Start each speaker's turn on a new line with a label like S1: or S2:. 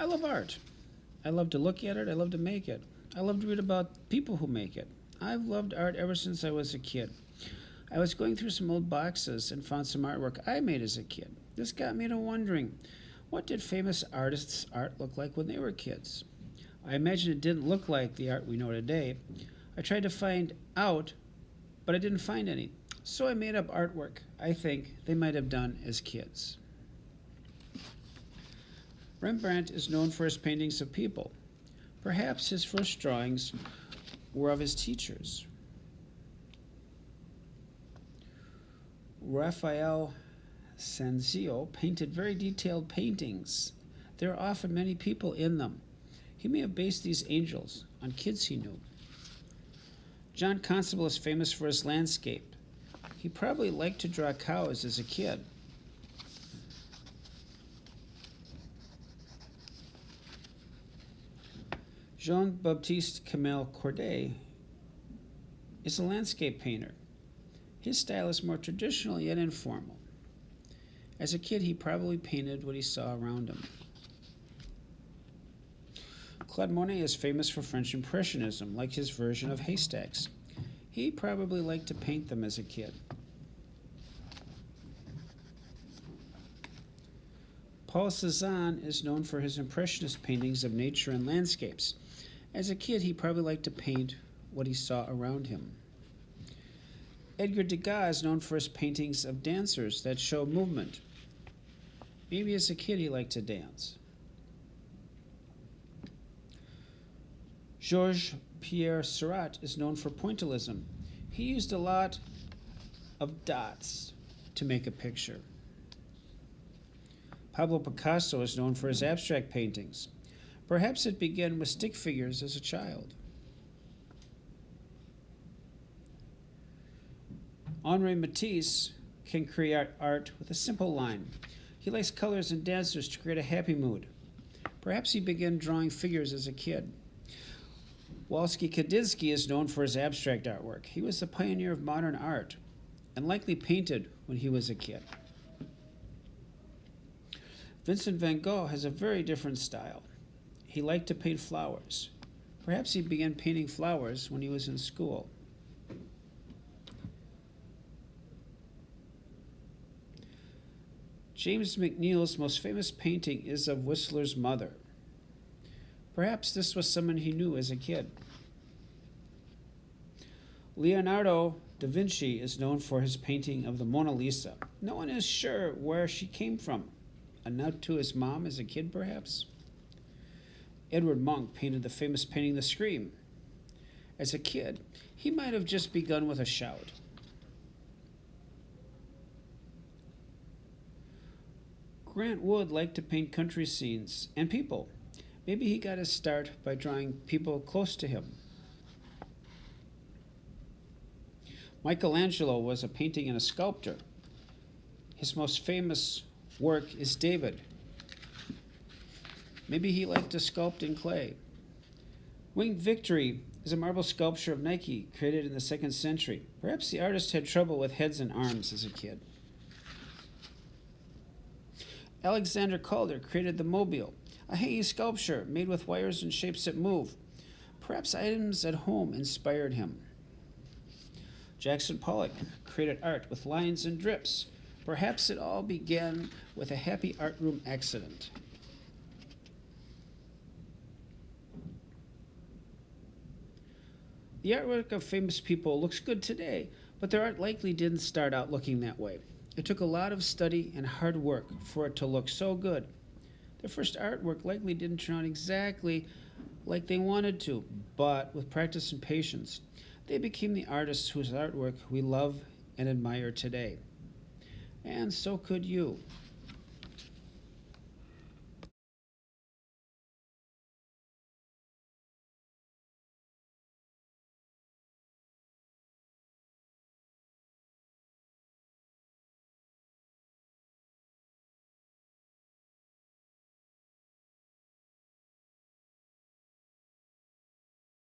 S1: I love art. I love to look at it. I love to make it. I love to read about people who make it. I've loved art ever since I was a kid. I was going through some old boxes and found some artwork I made as a kid. This got me to wondering, what did famous artists' art look like when they were kids? I imagine it didn't look like the art we know today. I tried to find out, but I didn't find any. So I made up artwork I think they might have done as kids. Rembrandt is known for his paintings of people. Perhaps his first drawings were of his teachers. Raphael Sanzio painted very detailed paintings. There are often many people in them. He may have based these angels on kids he knew. John Constable is famous for his landscape. He probably liked to draw cows as a kid. Jean-Baptiste Camille Corday is a landscape painter. His style is more traditional yet informal. As a kid, he probably painted what he saw around him. Claude Monet is famous for French Impressionism, like his version of haystacks. He probably liked to paint them as a kid. Paul Cézanne is known for his Impressionist paintings of nature and landscapes. As a kid, he probably liked to paint what he saw around him. Edgar Degas is known for his paintings of dancers that show movement. Maybe as a kid he liked to dance. Georges Pierre Seurat is known for pointillism. He used a lot of dots to make a picture. Pablo Picasso is known for his abstract paintings. Perhaps it began with stick figures as a child. Henri Matisse can create art with a simple line. He likes colors and dancers to create a happy mood. Perhaps he began drawing figures as a kid. Walski Kandinsky is known for his abstract artwork. He was the pioneer of modern art and likely painted when he was a kid. Vincent van Gogh has a very different style. He liked to paint flowers. Perhaps he began painting flowers when he was in school. James McNeill's most famous painting is of Whistler's mother. Perhaps this was someone he knew as a kid. Leonardo da Vinci is known for his painting of the Mona Lisa. No one is sure where she came from. A note to his mom as a kid, perhaps? Edward Munch painted the famous painting The Scream. As a kid, he might have just begun with a shout. Grant Wood liked to paint country scenes and people. Maybe he got his start by drawing people close to him. Michelangelo was a painting and a sculptor. His most famous work is David. Maybe he liked to sculpt in clay. Winged Victory is a marble sculpture of Nike created in the 2nd century. Perhaps the artist had trouble with heads and arms as a kid. Alexander Calder created the Mobile, a hanging sculpture made with wires and shapes that move. Perhaps items at home inspired him. Jackson Pollock created art with lines and drips. Perhaps it all began with a happy art room accident. The artwork of famous people looks good today, but their art likely didn't start out looking that way. It took a lot of study and hard work for it to look so good. Their first artwork likely didn't turn out exactly like they wanted to, but with practice and patience, they became the artists whose artwork we love and admire today. And so could you.